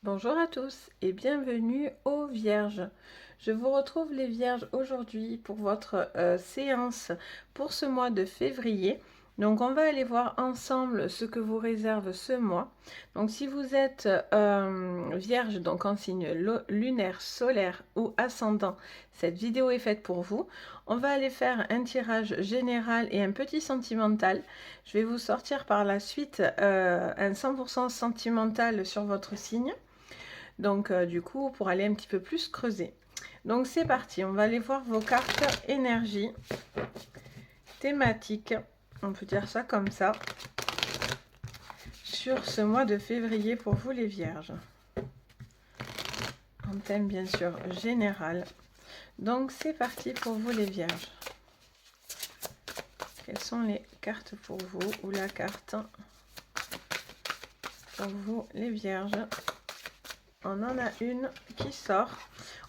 Bonjour à tous et bienvenue aux Vierges. Je vous retrouve les Vierges aujourd'hui pour votre séance pour ce mois de février. Donc on va aller voir ensemble ce que vous réserve ce mois. Donc si vous êtes Vierge, donc en signe lunaire, solaire ou ascendant, cette vidéo est faite pour vous. On va aller faire un tirage général et un petit sentimental. Je vais vous sortir par la suite un 100% sentimental sur votre signe. Donc du coup, pour aller un petit peu plus creuser. Donc c'est parti, on va aller voir vos cartes énergie, thématiques, on peut dire ça comme ça, sur ce mois de février pour vous les Vierges. En thème bien sûr général. Donc c'est parti pour vous les Vierges. Quelles sont les cartes pour vous ou la carte pour vous les Vierges? On en a une qui sort.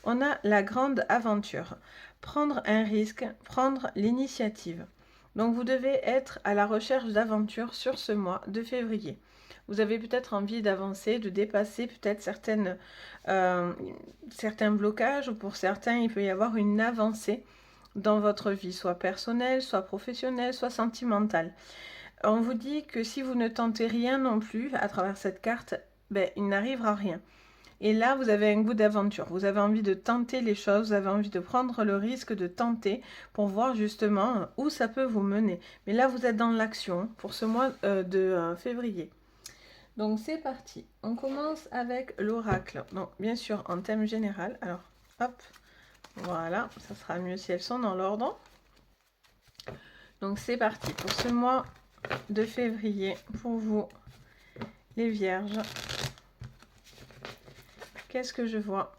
On a la grande aventure. Prendre un risque, prendre l'initiative. Donc vous devez être à la recherche d'aventures sur ce mois de février. Vous avez peut-être envie d'avancer, de dépasser peut-être certains blocages, ou pour certains, il peut y avoir une avancée dans votre vie, soit personnelle, soit professionnelle, soit sentimentale. On vous dit que si vous ne tentez rien non plus à travers cette carte, il n'arrivera rien. Et là, vous avez un goût d'aventure. Vous avez envie de tenter les choses, vous avez envie de prendre le risque de tenter pour voir justement où ça peut vous mener. Mais là, vous êtes dans l'action pour ce mois de février. Donc, c'est parti. On commence avec l'oracle. Donc, bien sûr, en thème général. Alors, hop, voilà, ça sera mieux si elles sont dans l'ordre. Donc, c'est parti pour ce mois de février pour vous, les Vierges. Qu'est-ce que je vois?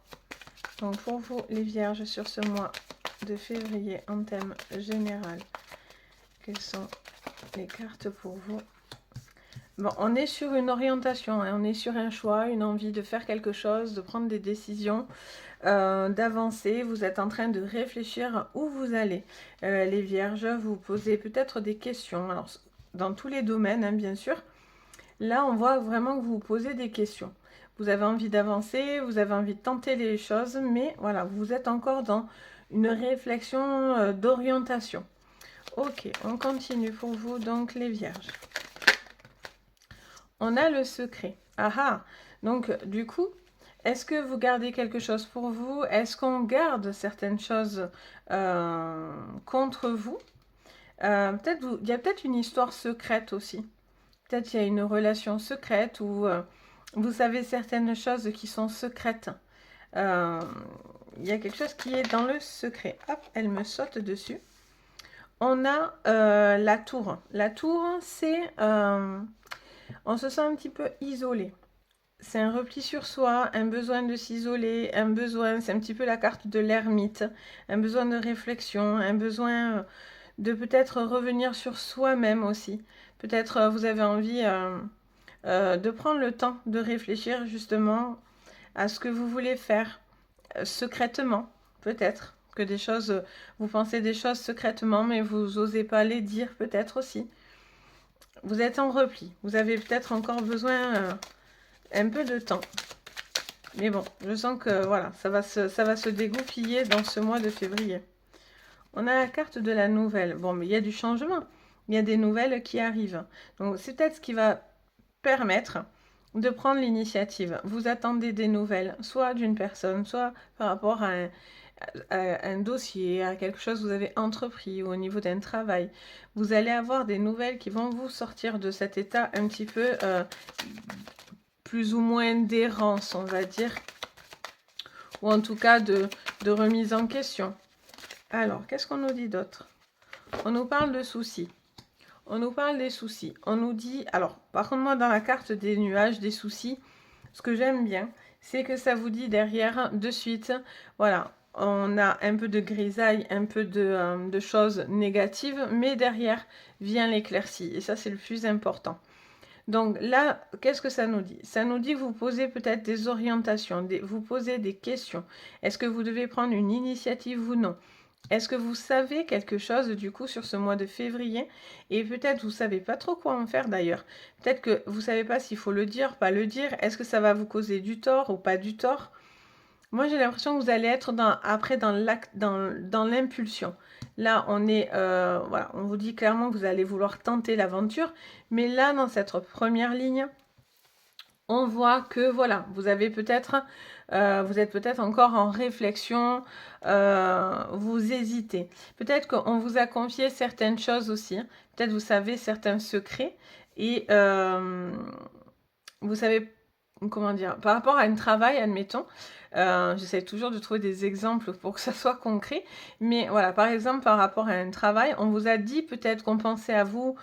Donc pour vous les Vierges sur ce mois de février en thème général, quelles sont les cartes pour vous? Bon, on est sur une orientation, hein, on est sur un choix, une envie de faire quelque chose, de prendre des décisions, d'avancer. Vous êtes en train de réfléchir où vous allez. Les Vierges, vous posez peut-être des questions, alors dans tous les domaines, hein, bien sûr. Là, on voit vraiment que vous vous posez des questions. Vous avez envie d'avancer, vous avez envie de tenter les choses, mais voilà, vous êtes encore dans une réflexion d'orientation. Ok, on continue pour vous, donc les Vierges. On a le secret. Ah ah, donc du coup, est-ce que vous gardez quelque chose pour vous? Est-ce qu'on garde certaines choses contre vous? Il y a peut-être une histoire secrète aussi. Peut-être qu'il y a une relation secrète ou vous savez certaines choses qui sont secrètes. Euh, il y a quelque chose qui est dans le secret. Hop, elle me saute dessus. On a la tour. La tour, c'est... on se sent un petit peu isolé. C'est un repli sur soi, un besoin de s'isoler, un besoin, c'est un petit peu la carte de l'ermite, un besoin de réflexion, un besoin de peut-être revenir sur soi-même aussi. Peut-être vous avez envie de prendre le temps de réfléchir justement à ce que vous voulez faire secrètement, peut-être que des choses, vous pensez des choses secrètement, mais vous n'osez pas les dire peut-être aussi. Vous êtes en repli, vous avez peut-être encore besoin un peu de temps. Mais bon, je sens que voilà, ça va se dégoupiller dans ce mois de février. On a la carte de la nouvelle. Bon, mais il y a du changement. Il y a des nouvelles qui arrivent. Donc, c'est peut-être ce qui va permettre de prendre l'initiative. Vous attendez des nouvelles, soit d'une personne, soit par rapport à un dossier, à quelque chose que vous avez entrepris ou au niveau d'un travail. Vous allez avoir des nouvelles qui vont vous sortir de cet état un petit peu plus ou moins d'errance, on va dire, ou en tout cas de remise en question. Alors, qu'est-ce qu'on nous dit d'autre? On nous parle de soucis. On nous parle des soucis. On nous dit... Alors, par contre, moi, dans la carte des nuages, des soucis, ce que j'aime bien, c'est que ça vous dit derrière, de suite, voilà, on a un peu de grisaille, un peu de choses négatives, mais derrière vient l'éclaircie. Et ça, c'est le plus important. Donc là, qu'est-ce que ça nous dit? Ça nous dit que vous posez peut-être des orientations, vous posez des questions. Est-ce que vous devez prendre une initiative ou non? Est-ce que vous savez quelque chose du coup sur ce mois de février? Et peut-être vous savez pas trop quoi en faire d'ailleurs. Peut-être que vous savez pas s'il faut le dire, pas le dire. Est-ce que ça va vous causer du tort ou pas du tort? Moi, j'ai l'impression que vous allez être après dans l'acte, dans l'impulsion. Là, on est, voilà, on vous dit clairement que vous allez vouloir tenter l'aventure, mais là, dans cette première ligne, on voit que voilà, vous avez peut-être, vous êtes peut-être encore en réflexion, vous hésitez. Peut-être qu'on vous a confié certaines choses aussi. Peut-être vous savez certains secrets et vous savez comment dire, par rapport à un travail, admettons, j'essaie toujours de trouver des exemples pour que ça soit concret, mais voilà, par exemple, par rapport à un travail, on vous a dit peut-être qu'on pensait à vous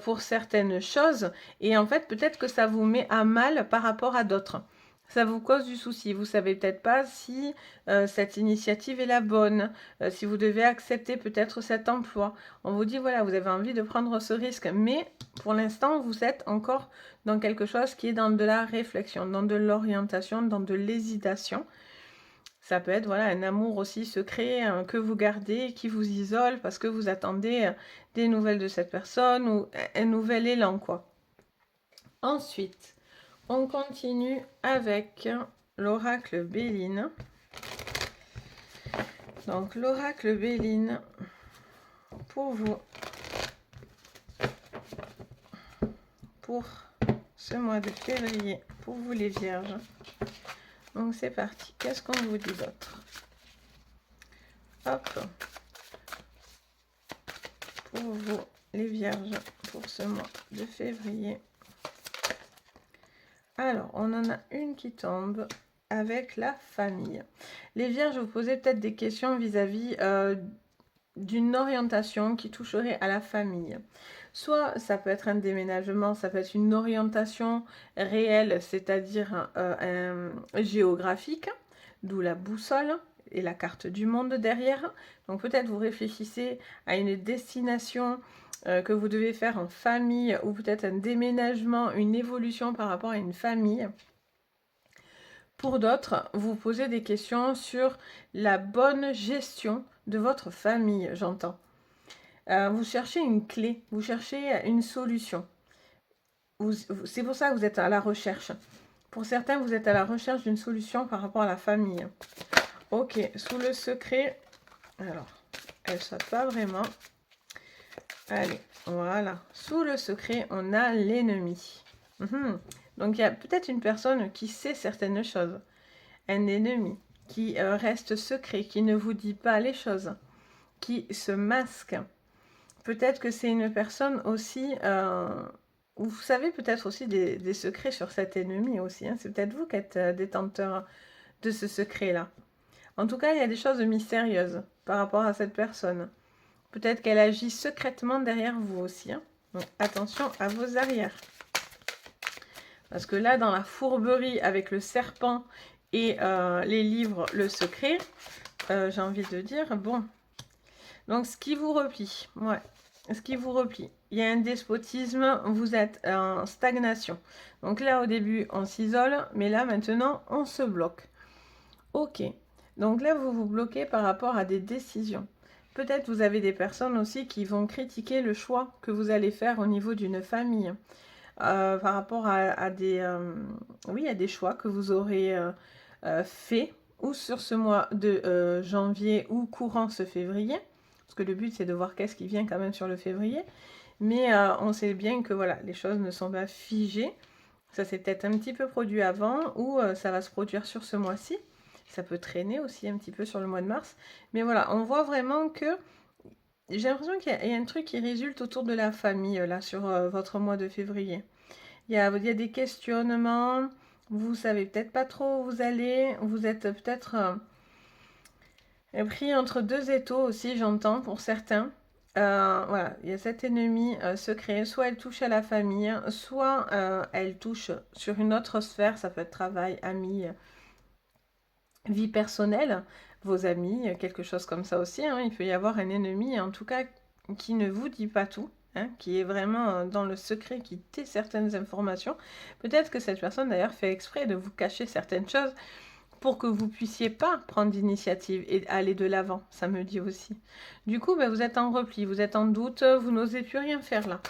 pour certaines choses, et en fait, peut-être que ça vous met à mal par rapport à d'autres. Ça vous cause du souci. Vous savez peut-être pas si cette initiative est la bonne, si vous devez accepter peut-être cet emploi. On vous dit, voilà, vous avez envie de prendre ce risque, mais pour l'instant, vous êtes encore dans quelque chose qui est dans de la réflexion, dans de l'orientation, dans de l'hésitation. Ça peut être voilà, un amour aussi secret que vous gardez, qui vous isole parce que vous attendez des nouvelles de cette personne ou un nouvel élan, quoi. Ensuite, on continue avec l'oracle Béline. Donc, l'oracle Béline, pour vous, pour ce mois de février, pour vous les vierges. Donc c'est parti. Qu'est-ce qu'on vous dit d'autre? Hop. Pour vous, les vierges, pour ce mois de février. Alors, on en a une qui tombe avec la famille. Les vierges, vous posez peut-être des questions vis-à-vis d'une orientation qui toucherait à la famille. Soit ça peut être un déménagement, ça peut être une orientation réelle, c'est-à-dire géographique, d'où la boussole et la carte du monde derrière. Donc peut-être vous réfléchissez à une destination que vous devez faire en famille, ou peut-être un déménagement, une évolution par rapport à une famille. Pour d'autres, vous posez des questions sur la bonne gestion de votre famille, j'entends. Vous cherchez une clé, vous cherchez une solution. C'est pour ça que vous êtes à la recherche. Pour certains, vous êtes à la recherche d'une solution par rapport à la famille. Ok, sous le secret. Alors, elle ne saute pas vraiment. Allez, voilà. Sous le secret, on a l'ennemi. Donc, il y a peut-être une personne qui sait certaines choses. Un ennemi qui reste secret, qui ne vous dit pas les choses, qui se masque. Peut-être que c'est une personne aussi... vous savez peut-être aussi des secrets sur cet ennemi aussi. Hein. C'est peut-être vous qui êtes détenteur de ce secret-là. En tout cas, il y a des choses mystérieuses par rapport à cette personne. Peut-être qu'elle agit secrètement derrière vous aussi. Hein. Donc attention à vos arrières. Parce que là, dans la fourberie avec le serpent et les livres, le secret, j'ai envie de dire, bon. Donc ce qui vous replie, ouais. Ce qui vous replie. Il y a un despotisme, vous êtes en stagnation. Donc là, au début, on s'isole, mais là, maintenant, on se bloque. Ok. Donc là, vous vous bloquez par rapport à des décisions. Peut-être vous avez des personnes aussi qui vont critiquer le choix que vous allez faire au niveau d'une famille. Par rapport à des, oui, à des choix que vous aurez fait, ou sur ce mois de janvier ou courant ce février. Parce que le but, c'est de voir qu'est-ce qui vient quand même sur le février. Mais on sait bien que voilà, les choses ne sont pas figées. Ça s'est peut-être un petit peu produit avant, ou ça va se produire sur ce mois-ci. Ça peut traîner aussi un petit peu sur le mois de mars. Mais voilà, on voit vraiment que... J'ai l'impression qu'il y a un truc qui résulte autour de la famille, là, sur votre mois de février. Il y a des questionnements. Vous savez peut-être pas trop où vous allez. Vous êtes peut-être... pris entre deux étaux aussi, j'entends, pour certains. Voilà, il y a cet ennemi secret. Soit elle touche à la famille, soit elle touche sur une autre sphère. Ça peut être travail, amis, vie personnelle, vos amis, quelque chose comme ça aussi. Hein. Il peut y avoir un ennemi, en tout cas, qui ne vous dit pas tout. Hein, qui est vraiment dans le secret, qui tait certaines informations. Peut-être que cette personne, d'ailleurs, fait exprès de vous cacher certaines choses pour que vous puissiez pas prendre d'initiative et aller de l'avant, ça me dit aussi. Du coup, vous êtes en repli, vous êtes en doute, vous n'osez plus rien faire là.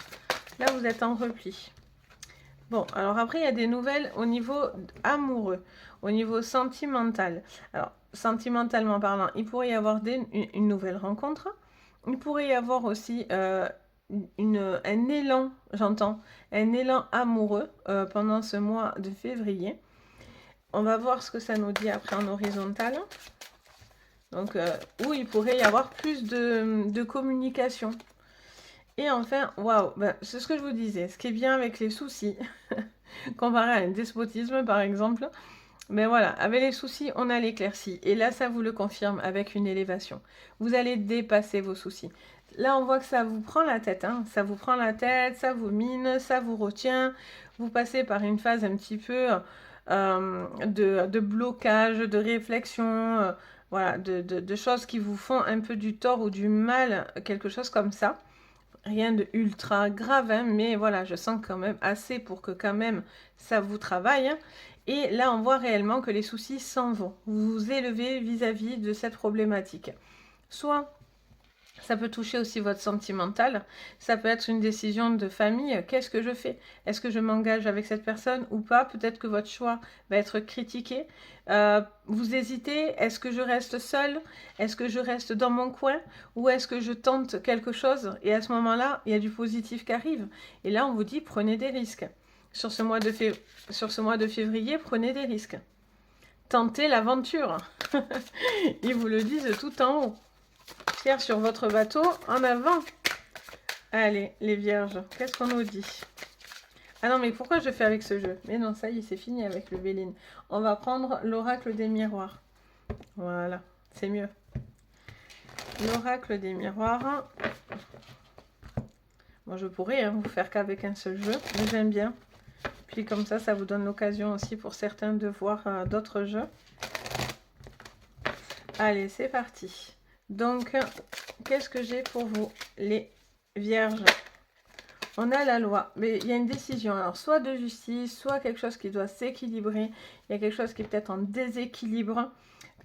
Là, vous êtes en repli. Bon, alors après, il y a des nouvelles au niveau amoureux, au niveau sentimental. Alors, sentimentalement parlant, il pourrait y avoir une nouvelle rencontre. Il pourrait y avoir aussi un élan, j'entends, un élan amoureux pendant ce mois de février. On va voir ce que ça nous dit après en horizontal. Donc, où il pourrait y avoir plus de communication. Et enfin, waouh, c'est ce que je vous disais. Ce qui est bien avec les soucis, comparé à un despotisme par exemple, mais voilà, avec les soucis, on a l'éclaircie. Et là, ça vous le confirme avec une élévation. Vous allez dépasser vos soucis. Là, on voit que ça vous prend la tête. Hein. Ça vous prend la tête, ça vous mine, ça vous retient. Vous passez par une phase un petit peu de blocage, de réflexion, voilà, de choses qui vous font un peu du tort ou du mal, quelque chose comme ça. Rien de ultra grave, hein, mais voilà, je sens quand même assez pour que quand même ça vous travaille. Hein. Et là, on voit réellement que les soucis s'en vont. Vous vous élevez vis-à-vis de cette problématique. Soit ça peut toucher aussi votre sentimental. Ça peut être une décision de famille. Qu'est-ce que je fais? Est-ce que je m'engage avec cette personne ou pas? Peut-être que votre choix va être critiqué. Vous hésitez. Est-ce que je reste seule? Est-ce que je reste dans mon coin? Ou est-ce que je tente quelque chose? Et à ce moment-là, il y a du positif qui arrive. Et là, on vous dit, prenez des risques. Sur ce mois de février, prenez des risques. Tentez l'aventure. Ils vous le disent tout en haut. Pierre sur votre bateau, en avant. Allez, les vierges, qu'est-ce qu'on nous dit? Ah non, mais pourquoi je fais avec ce jeu? Mais non, ça y est, c'est fini avec le Béline. On va prendre l'oracle des miroirs. Voilà, c'est mieux. L'oracle des miroirs. Bon, je pourrais vous faire qu'avec un seul jeu, mais j'aime bien. Puis comme ça vous donne l'occasion aussi pour certains de voir d'autres jeux. Allez, c'est parti. Donc, qu'est-ce que j'ai pour vous, les vierges? On a la loi, mais il y a une décision, alors soit de justice, soit quelque chose qui doit s'équilibrer. Il y a quelque chose qui est peut-être en déséquilibre.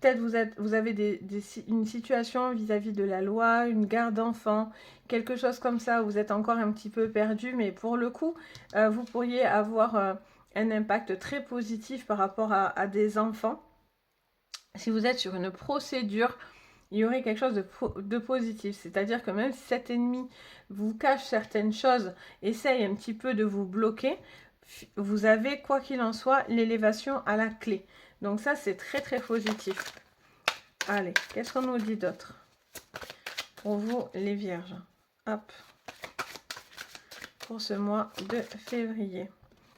Peut-être vous avez une situation vis-à-vis de la loi, une garde d'enfant, quelque chose comme ça, où vous êtes encore un petit peu perdu, mais pour le coup, vous pourriez avoir un impact très positif par rapport à des enfants. Si vous êtes sur une procédure, il y aurait quelque chose de positif. C'est-à-dire que même si cet ennemi vous cache certaines choses, essaye un petit peu de vous bloquer, vous avez, quoi qu'il en soit, l'élévation à la clé. Donc ça, c'est très très positif. Allez, qu'est-ce qu'on nous dit d'autre pour vous, les vierges? Hop. Pour ce mois de février.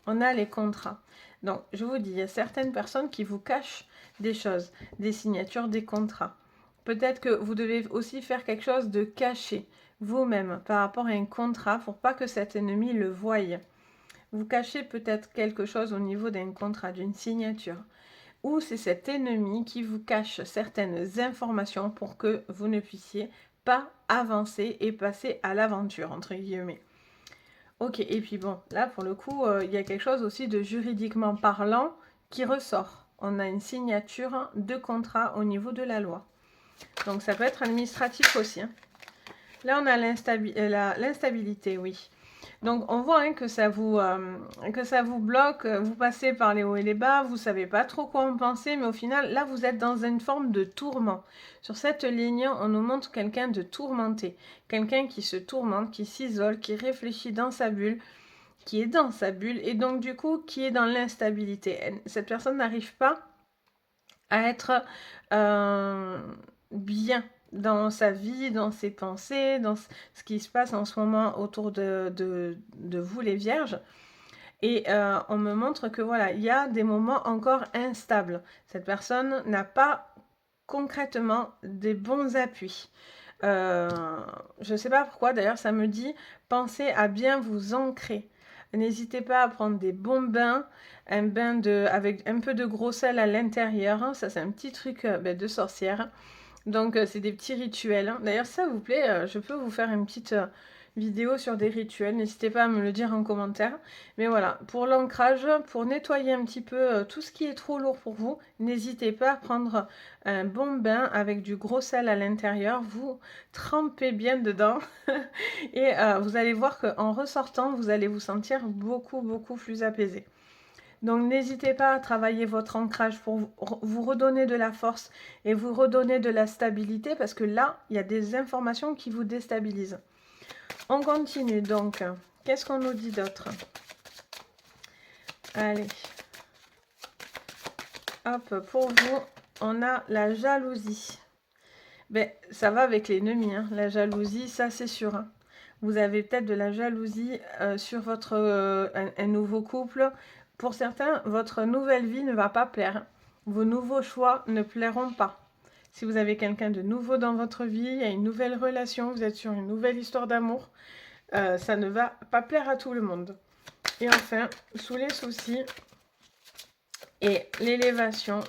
On a les contrats. Donc, je vous dis, il y a certaines personnes qui vous cachent des choses, des signatures, des contrats. Peut-être que vous devez aussi faire quelque chose de caché, vous-même, par rapport à un contrat, pour pas que cet ennemi le voie. Vous cachez peut-être quelque chose au niveau d'un contrat, d'une signature. Ou c'est cet ennemi qui vous cache certaines informations pour que vous ne puissiez pas avancer et passer à l'aventure, entre guillemets. Ok, et puis bon, là pour le coup, il y a quelque chose aussi de juridiquement parlant qui ressort. On a une signature de contrat au niveau de la loi. Donc ça peut être administratif aussi. Hein. Là on a l'instabilité, oui. Donc on voit que ça vous bloque, vous passez par les hauts et les bas, vous ne savez pas trop quoi en penser, mais au final, là vous êtes dans une forme de tourment. Sur cette ligne, on nous montre quelqu'un de tourmenté, quelqu'un qui se tourmente, qui s'isole, qui réfléchit dans sa bulle, qui est dans sa bulle, et donc du coup, qui est dans l'instabilité. Cette personne n'arrive pas à être bien dans sa vie, dans ses pensées, dans ce qui se passe en ce moment autour de vous les vierges. Et on me montre que voilà, il y a des moments encore instables. Cette personne n'a pas concrètement des bons appuis. Je ne sais pas pourquoi, d'ailleurs ça me dit, pensez à bien vous ancrer. N'hésitez pas à prendre des bons bains, un bain avec un peu de gros sel à l'intérieur. Hein. Ça c'est un petit truc de sorcière. Donc, c'est des petits rituels. Hein. D'ailleurs, ça vous plaît, je peux vous faire une petite vidéo sur des rituels. N'hésitez pas à me le dire en commentaire. Mais voilà, pour l'ancrage, pour nettoyer un petit peu tout ce qui est trop lourd pour vous, n'hésitez pas à prendre un bon bain avec du gros sel à l'intérieur. Vous trempez bien dedans et vous allez voir qu'en ressortant, vous allez vous sentir beaucoup, beaucoup plus apaisé. Donc n'hésitez pas à travailler votre ancrage pour vous redonner de la force et vous redonner de la stabilité parce que là, il y a des informations qui vous déstabilisent. On continue donc. Qu'est-ce qu'on nous dit d'autre? Allez. Hop, pour vous, on a la jalousie. Ben, ça va avec l'ennemi, hein. La jalousie, ça c'est sûr. Hein. Vous avez peut-être de la jalousie sur votre un nouveau couple. Pour certains, votre nouvelle vie ne va pas plaire. Vos nouveaux choix ne plairont pas. Si vous avez quelqu'un de nouveau dans votre vie, il y a une nouvelle relation, vous êtes sur une nouvelle histoire d'amour, ça ne va pas plaire à tout le monde. Et enfin, sous les soucis et l'élévation.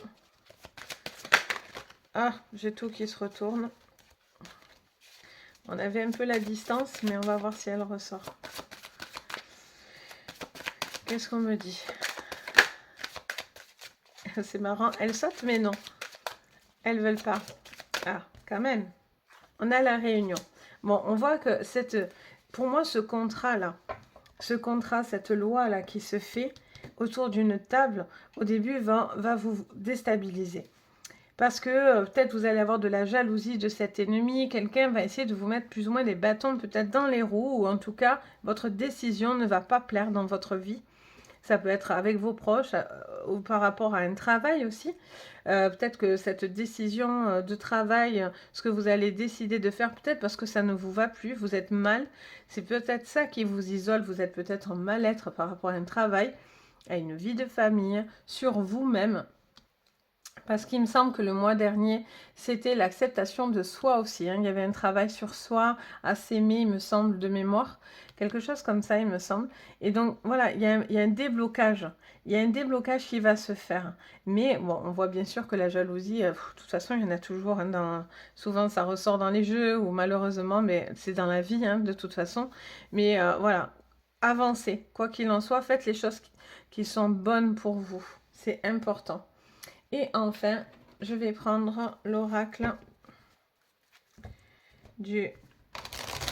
Ah, j'ai tout qui se retourne. On avait un peu la distance, mais on va voir si elle ressort. Qu'est-ce qu'on me dit? C'est marrant, elles sautent, mais non. Elles veulent pas. Ah, quand même. On a la réunion. Bon, on voit que pour moi, ce contrat-là, cette loi-là qui se fait autour d'une table, au début, va vous déstabiliser. Parce que peut-être vous allez avoir de la jalousie de cet ennemi, quelqu'un va essayer de vous mettre plus ou moins des bâtons peut-être dans les roues, ou en tout cas, votre décision ne va pas plaire dans votre vie. Ça peut être avec vos proches ou par rapport à un travail aussi. Peut-être que cette décision de travail, ce que vous allez décider de faire, peut-être parce que ça ne vous va plus, vous êtes mal. C'est peut-être ça qui vous isole, vous êtes peut-être en mal-être par rapport à un travail, à une vie de famille, sur vous-même. Parce qu'il me semble que le mois dernier, c'était l'acceptation de soi aussi. Hein. Il y avait un travail sur soi, à s'aimer, il me semble, de mémoire. Quelque chose comme ça, il me semble. Et donc, voilà, il y a un déblocage. Il y a un déblocage qui va se faire. Mais, bon, on voit bien sûr que la jalousie, de toute façon, il y en a toujours. Hein, souvent, ça ressort dans les jeux, ou malheureusement, mais c'est dans la vie, hein, de toute façon. Mais voilà, avancez. Quoi qu'il en soit, faites les choses qui sont bonnes pour vous. C'est important. Et enfin, je vais prendre l'oracle du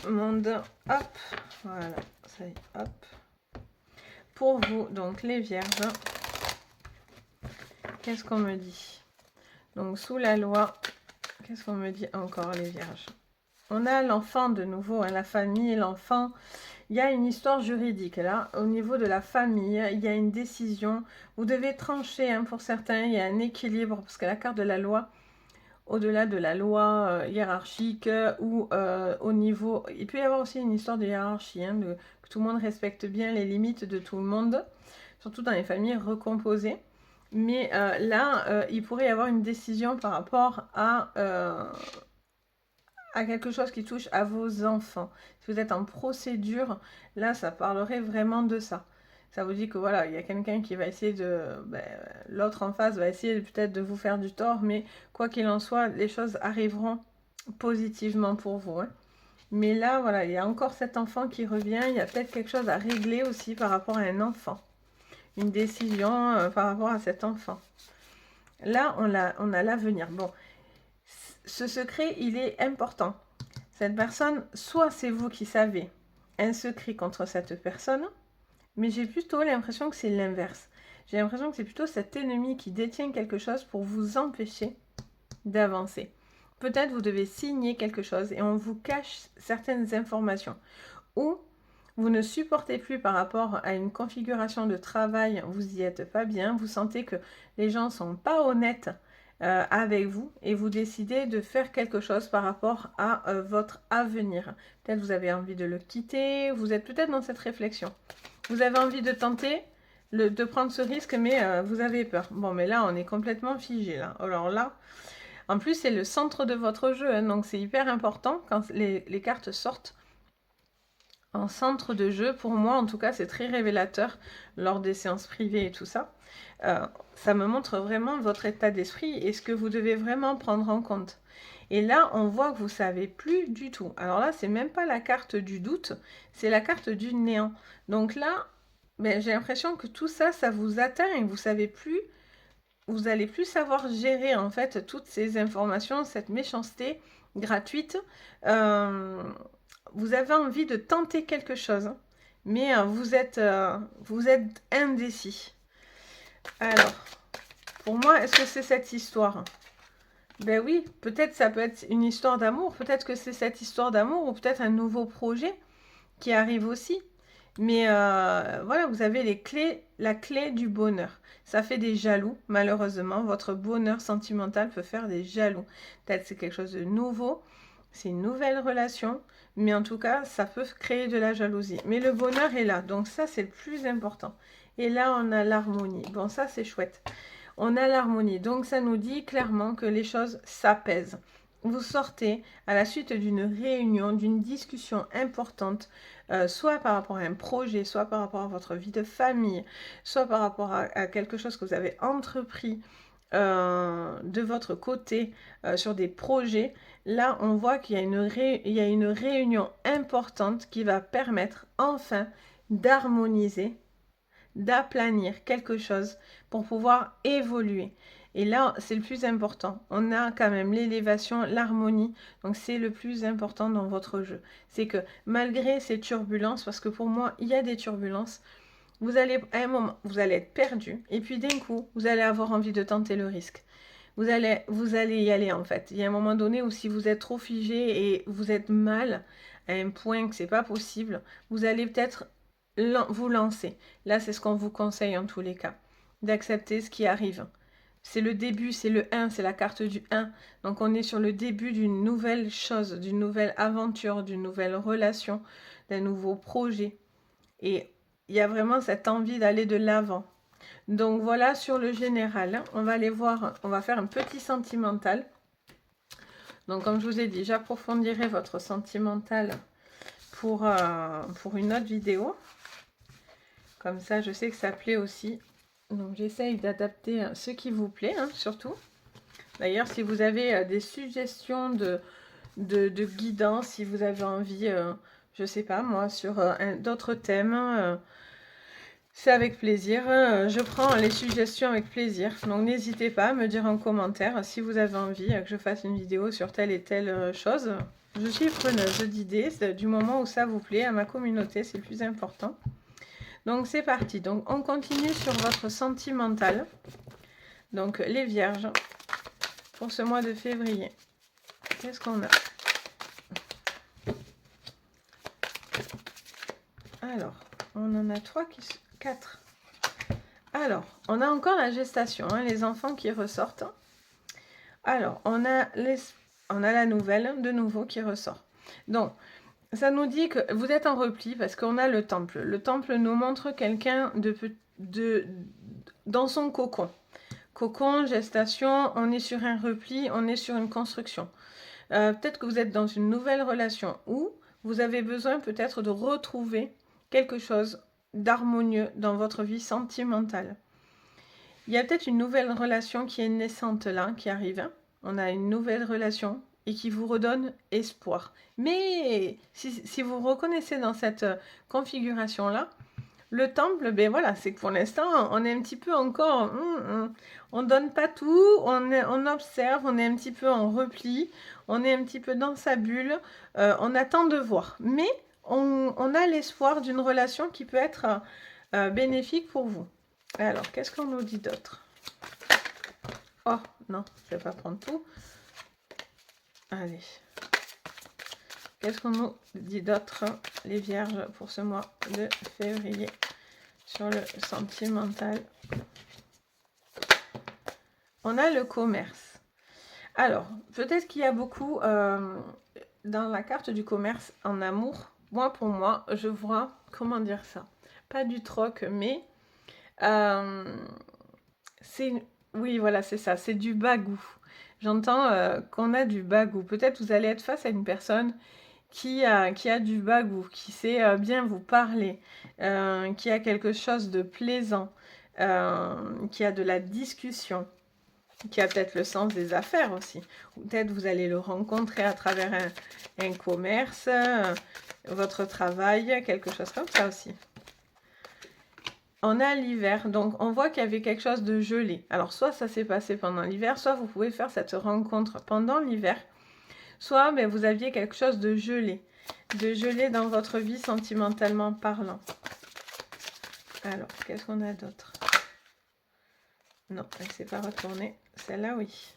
monde. Hop, voilà, ça y est, hop. Pour vous, donc les vierges, qu'est-ce qu'on me dit? Donc sous la loi, qu'est-ce qu'on me dit encore les vierges? On a l'enfant de nouveau, hein, la famille, l'enfant. Il y a une histoire juridique là, au niveau de la famille, il y a une décision. Vous devez trancher, hein, pour certains, il y a un équilibre, parce que la carte de la loi, au-delà de la loi hiérarchique ou au niveau... Il peut y avoir aussi une histoire de hiérarchie, hein, que tout le monde respecte bien les limites de tout le monde, surtout dans les familles recomposées. Mais là, il pourrait y avoir une décision par rapport à quelque chose qui touche à vos enfants. Si vous êtes en procédure, là, ça parlerait vraiment de ça. Ça vous dit que voilà, il y a quelqu'un qui va essayer de... l'autre en face va essayer peut-être de vous faire du tort, mais quoi qu'il en soit, les choses arriveront positivement pour vous. Hein. Mais là, voilà, il y a encore cet enfant qui revient. Il y a peut-être quelque chose à régler aussi par rapport à un enfant. Une décision par rapport à cet enfant. Là, on a l'avenir. Bon, ce secret, il est important. Cette personne, soit c'est vous qui savez un secret contre cette personne, mais j'ai plutôt l'impression que c'est l'inverse. J'ai l'impression que c'est plutôt cet ennemi qui détient quelque chose pour vous empêcher d'avancer. Peut-être vous devez signer quelque chose et on vous cache certaines informations. Ou vous ne supportez plus par rapport à une configuration de travail, vous n'y êtes pas bien, vous sentez que les gens ne sont pas honnêtes avec vous et vous décidez de faire quelque chose par rapport à votre avenir. Peut-être vous avez envie de le quitter, vous êtes peut-être dans cette réflexion. Vous avez envie de tenter, de prendre ce risque, mais vous avez peur. Bon, mais là, on est complètement figé. Là. Alors là, en plus, c'est le centre de votre jeu, hein, donc c'est hyper important quand les cartes sortent en centre de jeu. Pour moi, en tout cas, c'est très révélateur lors des séances privées et tout ça. Ça me montre vraiment votre état d'esprit et ce que vous devez vraiment prendre en compte. Et là, on voit que vous savez plus du tout. Alors là, c'est même pas la carte du doute, c'est la carte du néant. Donc là, ben, j'ai l'impression que tout ça, ça vous atteint et vous savez plus, vous allez plus savoir gérer en fait toutes ces informations, cette méchanceté gratuite. Euh, vous avez envie de tenter quelque chose, hein, mais vous êtes indécis. Alors, pour moi, est-ce que c'est cette histoire? Ben oui, peut-être ça peut être une histoire d'amour, peut-être que c'est cette histoire d'amour ou peut-être un nouveau projet qui arrive aussi. Mais voilà, vous avez les clés, la clé du bonheur. Ça fait des jaloux, malheureusement. Votre bonheur sentimental peut faire des jaloux. Peut-être c'est quelque chose de nouveau, c'est une nouvelle relation, mais en tout cas, ça peut créer de la jalousie. Mais le bonheur est là, donc ça, c'est le plus important. Et là, on a l'harmonie. Bon, ça, c'est chouette. On a l'harmonie, donc ça nous dit clairement que les choses s'apaisent. Vous sortez à la suite d'une réunion, d'une discussion importante, soit par rapport à un projet, soit par rapport à votre vie de famille, soit par rapport à quelque chose que vous avez entrepris de votre côté sur des projets. Là, on voit qu'il y a une réunion importante qui va permettre enfin d'harmoniser, d'aplanir quelque chose pour pouvoir évoluer. Et là, c'est le plus important. On a quand même l'élévation, l'harmonie. Donc, c'est le plus important dans votre jeu. C'est que malgré ces turbulences, parce que pour moi, il y a des turbulences, vous allez, à un moment, vous allez être perdu. Et puis, d'un coup, vous allez avoir envie de tenter le risque. Vous allez y aller, en fait. Il y a un moment donné où si vous êtes trop figé et vous êtes mal, à un point que c'est pas possible, vous allez peut-être vous lancer. Là, c'est ce qu'on vous conseille en tous les cas, d'accepter ce qui arrive. C'est le début, c'est le 1, c'est la carte du 1. Donc on est sur le début d'une nouvelle chose, d'une nouvelle aventure, d'une nouvelle relation, d'un nouveau projet. Et il y a vraiment cette envie d'aller de l'avant. Donc voilà sur le général. On va aller voir, on va faire un petit sentimental. Donc comme je vous ai dit, j'approfondirai votre sentimental pour une autre vidéo. Comme ça, je sais que ça plaît aussi. Donc j'essaye d'adapter ce qui vous plaît, hein, surtout. D'ailleurs, si vous avez des suggestions de guidance, si vous avez envie, je sais pas moi, sur d'autres thèmes, c'est avec plaisir. Je prends les suggestions avec plaisir. Donc n'hésitez pas à me dire en commentaire si vous avez envie que je fasse une vidéo sur telle et telle chose. Je suis preneuse d'idées, du moment où ça vous plaît, à ma communauté, c'est le plus important. Donc c'est parti. Donc on continue sur votre sentimental. Donc les vierges pour ce mois de février. Qu'est-ce qu'on a? Alors, on en a 4. Alors, on a encore la gestation, hein, les enfants qui ressortent. Alors, on a la nouvelle de nouveau qui ressort. Donc, ça nous dit que vous êtes en repli parce qu'on a le temple. Le temple nous montre quelqu'un dans son cocon. Cocon, gestation, on est sur un repli, on est sur une construction. Peut-être que vous êtes dans une nouvelle relation ou vous avez besoin peut-être de retrouver quelque chose d'harmonieux dans votre vie sentimentale. Il y a peut-être une nouvelle relation qui est naissante là, qui arrive. On a une nouvelle relation et qui vous redonne espoir. Mais si vous reconnaissez dans cette configuration-là, le temple, ben voilà, c'est que pour l'instant, on est un petit peu encore, on donne pas tout, on observe, on est un petit peu en repli, on est un petit peu dans sa bulle, on attend de voir. Mais on a l'espoir d'une relation qui peut être bénéfique pour vous. Alors, qu'est-ce qu'on nous dit d'autre? Oh, non, je vais pas prendre tout. Allez. Qu'est-ce qu'on nous dit d'autre, les vierges, pour ce mois de février sur le sentimental? On a le commerce. Alors, peut-être qu'il y a beaucoup dans la carte du commerce en amour. Moi, pour moi, je vois, comment dire ça? Pas du troc, mais oui, voilà, c'est ça, c'est du bagou. J'entends qu'on a du bagou. Peut-être vous allez être face à une personne qui a du bagou, qui sait bien vous parler, qui a quelque chose de plaisant, qui a de la discussion. qui a peut-être le sens des affaires aussi. Ou peut-être vous allez le rencontrer à travers un commerce, votre travail, quelque chose comme ça aussi. On a l'hiver, donc on voit qu'il y avait quelque chose de gelé. Alors soit ça s'est passé pendant l'hiver, soit vous pouvez faire cette rencontre pendant l'hiver, soit mais vous aviez quelque chose de gelé dans votre vie sentimentalement parlant. Alors, qu'est-ce qu'on a d'autre? Non, elle ne s'est pas retournée. Celle-là, oui.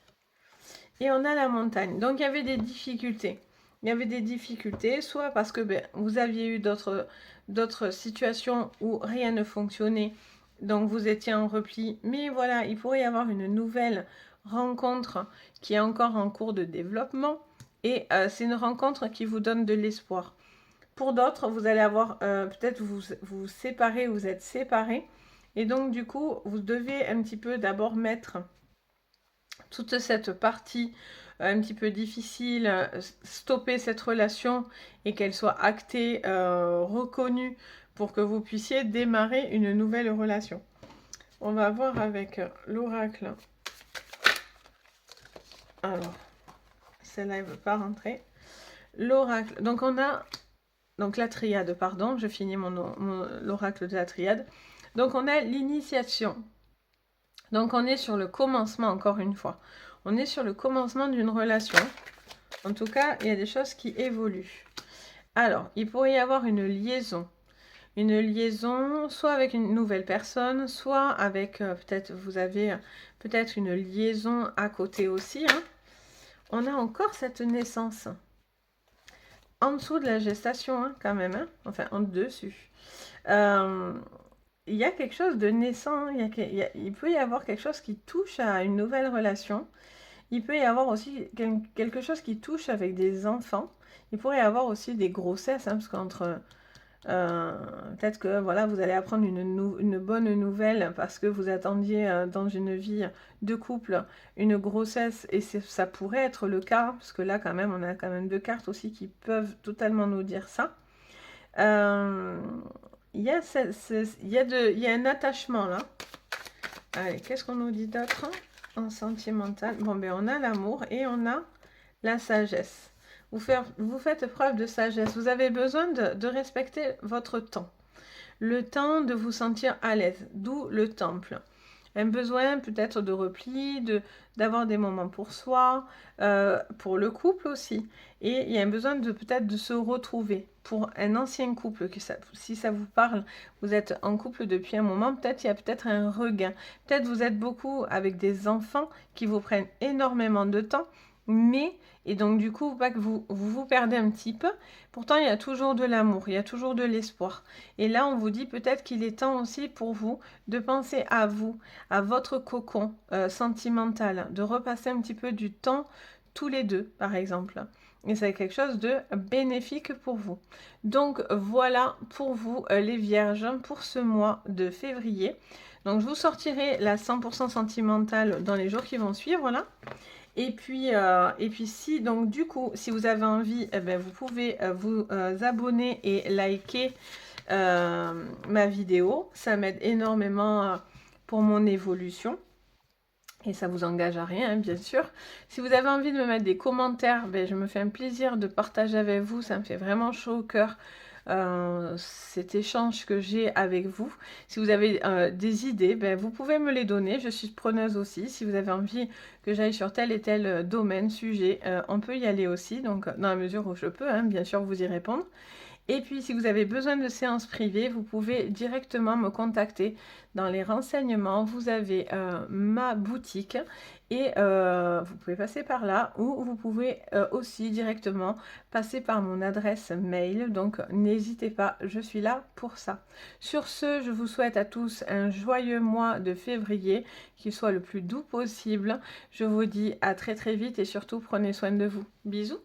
Et on a la montagne. Donc, il y avait des difficultés. Il y avait des difficultés, soit parce que vous aviez eu d'autres situations où rien ne fonctionnait, donc vous étiez en repli. Mais voilà, il pourrait y avoir une nouvelle rencontre qui est encore en cours de développement. Et c'est une rencontre qui vous donne de l'espoir. Pour d'autres, vous allez avoir, peut-être vous séparez, vous êtes séparés. Et donc, du coup, vous devez un petit peu d'abord mettre toute cette partie un petit peu difficile, stopper cette relation et qu'elle soit actée, reconnue pour que vous puissiez démarrer une nouvelle relation. On va voir avec l'oracle. Alors, celle-là, elle ne veut pas rentrer. L'oracle. Donc, on a donc la triade, pardon. Je finis l'oracle de la triade. Donc, on a l'initiation. Donc, on est sur le commencement, encore une fois. On est sur le commencement d'une relation. En tout cas, il y a des choses qui évoluent. Alors, il pourrait y avoir une liaison. Une liaison, soit avec une nouvelle personne, soit avec, peut-être, vous avez peut-être une liaison à côté aussi. Hein. On a encore cette naissance. En dessous de la gestation, hein, quand même. Hein. Enfin, en dessus. Il y a quelque chose de naissant. Il peut y avoir quelque chose qui touche à une nouvelle relation. Il peut y avoir aussi quelque chose qui touche avec des enfants. Il pourrait y avoir aussi des grossesses, hein, parce qu'entre... peut-être que voilà, vous allez apprendre une bonne nouvelle parce que vous attendiez dans une vie de couple une grossesse et ça pourrait être le cas, parce que là quand même, on a quand même 2 cartes aussi qui peuvent totalement nous dire ça. Il y a un attachement là. Allez, qu'est-ce qu'on nous dit d'autre? En sentimental, bon ben on a l'amour et on a la sagesse. Vous faites preuve de sagesse. Vous avez besoin de respecter votre temps. Le temps de vous sentir à l'aise, d'où le temple. Un besoin peut-être de repli, d'avoir des moments pour soi, pour le couple aussi. Et il y a un besoin peut-être de se retrouver. Pour un ancien couple, si ça vous parle, vous êtes en couple depuis un moment, peut-être il y a peut-être un regain. Peut-être vous êtes beaucoup avec des enfants qui vous prennent énormément de temps, mais, et donc du coup, pas que vous perdez un petit peu, pourtant il y a toujours de l'amour, il y a toujours de l'espoir. Et là, on vous dit peut-être qu'il est temps aussi pour vous de penser à vous, à votre cocon sentimental, de repasser un petit peu du temps tous les deux, par exemple. Et c'est quelque chose de bénéfique pour vous. Donc voilà pour vous les vierges pour ce mois de février. Donc je vous sortirai la 100% sentimentale dans les jours qui vont suivre là. Et puis si, donc du coup, si vous avez envie, eh ben, vous pouvez vous abonner et liker ma vidéo. Ça m'aide énormément pour mon évolution. Et ça vous engage à rien, hein, bien sûr. Si vous avez envie de me mettre des commentaires, ben, je me fais un plaisir de partager avec vous. Ça me fait vraiment chaud au cœur. Cet échange que j'ai avec vous. Si vous avez des idées, ben, vous pouvez me les donner. Je suis preneuse aussi. Si vous avez envie que j'aille sur tel et tel domaine, sujet, on peut y aller aussi. Donc, dans la mesure où je peux, hein, bien sûr, vous y répondre. Et puis, si vous avez besoin de séances privées, vous pouvez directement me contacter. Dans les renseignements, vous avez ma boutique et vous pouvez passer par là ou vous pouvez aussi directement passer par mon adresse mail. Donc, n'hésitez pas, je suis là pour ça. Sur ce, je vous souhaite à tous un joyeux mois de février, qu'il soit le plus doux possible. Je vous dis à très très vite et surtout prenez soin de vous. Bisous!